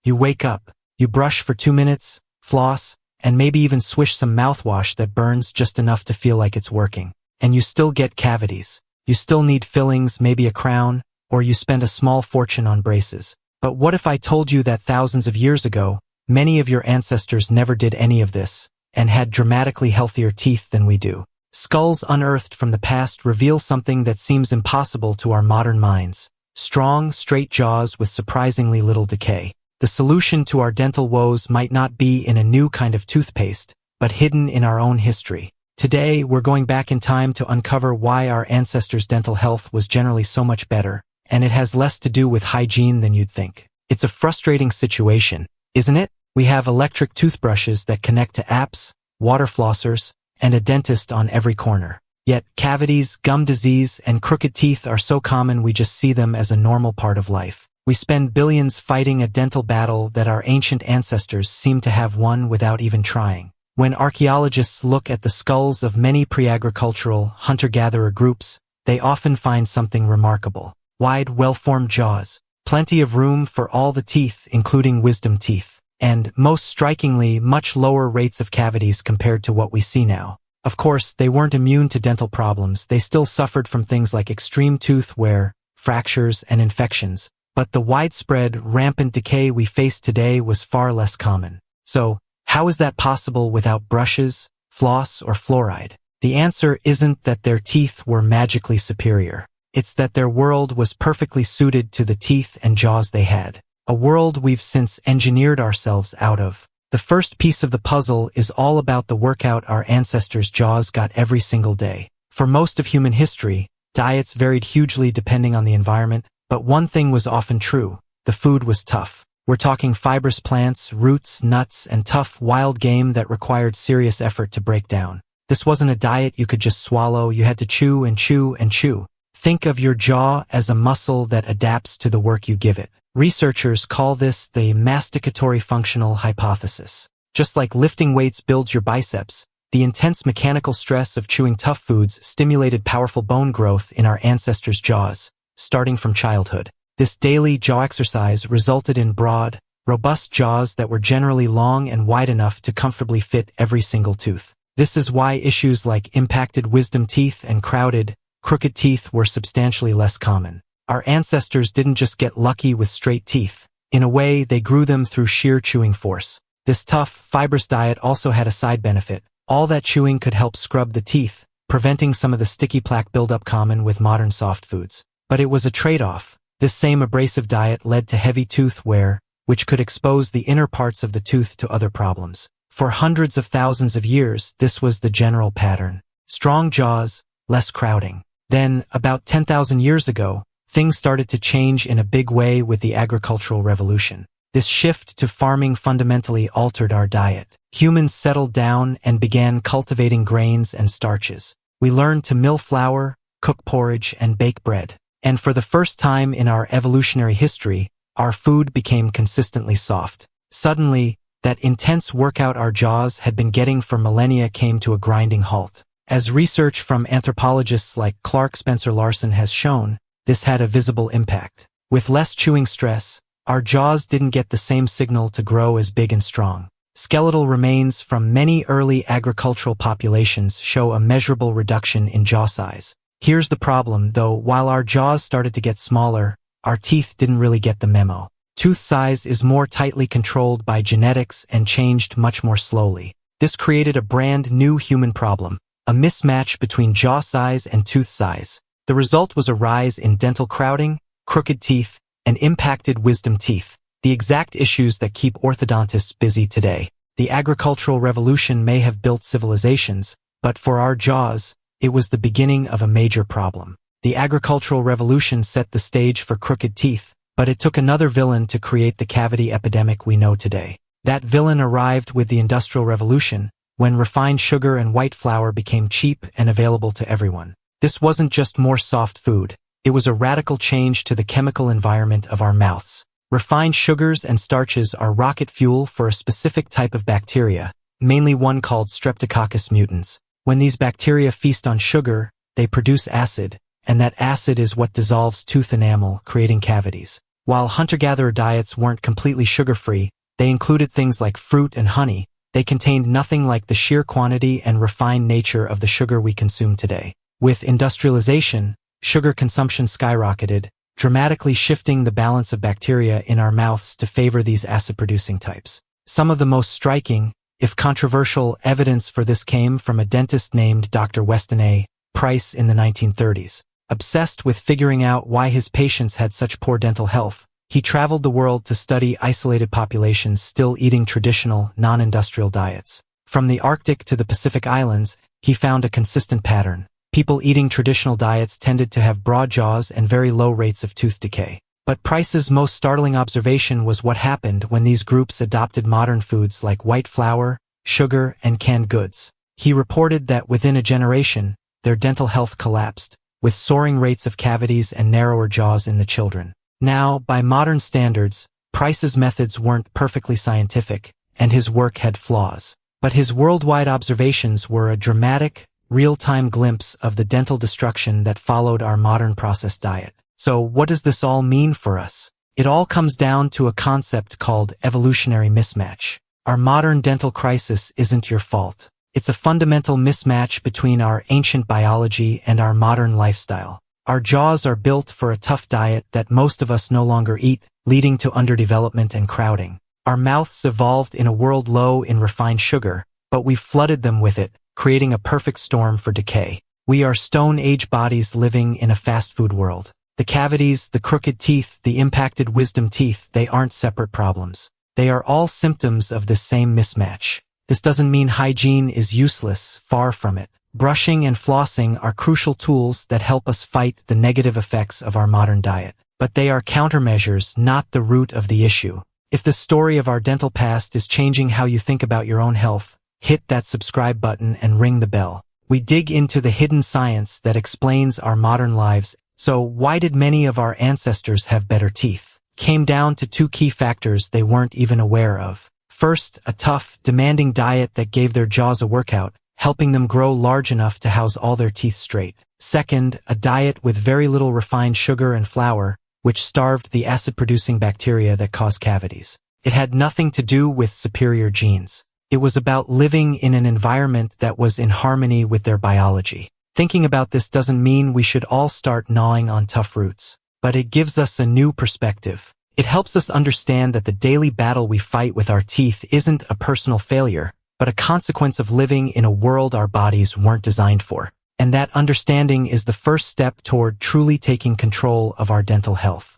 You wake up, you brush for 2 minutes, floss, and maybe even swish some mouthwash that burns just enough to feel like it's working. And you still get cavities. You still need fillings, maybe a crown, or you spend a small fortune on braces. But what if I told you that thousands of years ago, many of your ancestors never did any of this, and had dramatically healthier teeth than we do? Skulls unearthed from the past reveal something that seems impossible to our modern minds. Strong, straight jaws with surprisingly little decay. The solution to our dental woes might not be in a new kind of toothpaste, but hidden in our own history. Today, we're going back in time to uncover why our ancestors' dental health was generally so much better, and it has less to do with hygiene than you'd think. It's a frustrating situation, isn't it? We have electric toothbrushes that connect to apps, water flossers, and a dentist on every corner. Yet, cavities, gum disease, and crooked teeth are so common we just see them as a normal part of life. We spend billions fighting a dental battle that our ancient ancestors seem to have won without even trying. When archaeologists look at the skulls of many pre-agricultural, hunter-gatherer groups, they often find something remarkable. Wide, well-formed jaws, plenty of room for all the teeth, including wisdom teeth, and, most strikingly, much lower rates of cavities compared to what we see now. Of course, they weren't immune to dental problems. They still suffered from things like extreme tooth wear, fractures, and infections. But the widespread, rampant decay we face today was far less common. So, how is that possible without brushes, floss, or fluoride? The answer isn't that their teeth were magically superior. It's that their world was perfectly suited to the teeth and jaws they had. A world we've since engineered ourselves out of. The first piece of the puzzle is all about the workout our ancestors' jaws got every single day. For most of human history, diets varied hugely depending on the environment, but one thing was often true: the food was tough. We're talking fibrous plants, roots, nuts, and tough, wild game that required serious effort to break down. This wasn't a diet you could just swallow. You had to chew and chew and chew. Think of your jaw as a muscle that adapts to the work you give it. Researchers call this the masticatory functional hypothesis. Just like lifting weights builds your biceps, the intense mechanical stress of chewing tough foods stimulated powerful bone growth in our ancestors' jaws, starting from childhood. This daily jaw exercise resulted in broad, robust jaws that were generally long and wide enough to comfortably fit every single tooth. This is why issues like impacted wisdom teeth and crowded, crooked teeth were substantially less common. Our ancestors didn't just get lucky with straight teeth. In a way, they grew them through sheer chewing force. This tough, fibrous diet also had a side benefit. All that chewing could help scrub the teeth, preventing some of the sticky plaque buildup common with modern soft foods. But it was a trade-off. This same abrasive diet led to heavy tooth wear, which could expose the inner parts of the tooth to other problems. For hundreds of thousands of years, this was the general pattern. Strong jaws, less crowding. Then, about 10,000 years ago, things started to change in a big way with the agricultural revolution. This shift to farming fundamentally altered our diet. Humans settled down and began cultivating grains and starches. We learned to mill flour, cook porridge, and bake bread. And for the first time in our evolutionary history, our food became consistently soft. Suddenly, that intense workout our jaws had been getting for millennia came to a grinding halt. As research from anthropologists like Clark Spencer Larsen has shown, this had a visible impact. With less chewing stress, our jaws didn't get the same signal to grow as big and strong. Skeletal remains from many early agricultural populations show a measurable reduction in jaw size. Here's the problem, though: while our jaws started to get smaller, our teeth didn't really get the memo. Tooth size is more tightly controlled by genetics and changed much more slowly. This created a brand new human problem: a mismatch between jaw size and tooth size. The result was a rise in dental crowding, crooked teeth, and impacted wisdom teeth, the exact issues that keep orthodontists busy today. The agricultural revolution may have built civilizations, but for our jaws, it was the beginning of a major problem. The agricultural revolution set the stage for crooked teeth, but it took another villain to create the cavity epidemic we know today. That villain arrived with the Industrial Revolution, when refined sugar and white flour became cheap and available to everyone. This wasn't just more soft food. It was a radical change to the chemical environment of our mouths. Refined sugars and starches are rocket fuel for a specific type of bacteria, mainly one called Streptococcus mutans. When these bacteria feast on sugar, they produce acid, and that acid is what dissolves tooth enamel, creating cavities. While hunter-gatherer diets weren't completely sugar-free, they included things like fruit and honey. They contained nothing like the sheer quantity and refined nature of the sugar we consume today. With industrialization, sugar consumption skyrocketed, dramatically shifting the balance of bacteria in our mouths to favor these acid-producing types. Some of the most striking, if controversial, evidence for this came from a dentist named Dr. Weston A. Price in the 1930s. Obsessed with figuring out why his patients had such poor dental health, he traveled the world to study isolated populations still eating traditional, non-industrial diets. From the Arctic to the Pacific Islands, he found a consistent pattern. People eating traditional diets tended to have broad jaws and very low rates of tooth decay. But Price's most startling observation was what happened when these groups adopted modern foods like white flour, sugar, and canned goods. He reported that within a generation, their dental health collapsed, with soaring rates of cavities and narrower jaws in the children. Now, by modern standards, Price's methods weren't perfectly scientific, and his work had flaws. But his worldwide observations were a dramatic, real-time glimpse of the dental destruction that followed our modern processed diet. So what does this all mean for us? It all comes down to a concept called evolutionary mismatch. Our modern dental crisis isn't your fault. It's a fundamental mismatch between our ancient biology and our modern lifestyle. Our jaws are built for a tough diet that most of us no longer eat, leading to underdevelopment and crowding. Our mouths evolved in a world low in refined sugar, but we've flooded them with it, creating a perfect storm for decay. We are Stone Age bodies living in a fast food world. The cavities, the crooked teeth, the impacted wisdom teeth, they aren't separate problems. They are all symptoms of this same mismatch. This doesn't mean hygiene is useless, far from it. Brushing and flossing are crucial tools that help us fight the negative effects of our modern diet. But they are countermeasures, not the root of the issue. If the story of our dental past is changing how you think about your own health, hit that subscribe button and ring the bell. We dig into the hidden science that explains our modern lives. So why did many of our ancestors have better teeth? Came down to two key factors they weren't even aware of. First, a tough, demanding diet that gave their jaws a workout, helping them grow large enough to house all their teeth straight. Second, a diet with very little refined sugar and flour, which starved the acid-producing bacteria that cause cavities. It had nothing to do with superior genes. It was about living in an environment that was in harmony with their biology. Thinking about this doesn't mean we should all start gnawing on tough roots, but it gives us a new perspective. It helps us understand that the daily battle we fight with our teeth isn't a personal failure, but a consequence of living in a world our bodies weren't designed for. And that understanding is the first step toward truly taking control of our dental health.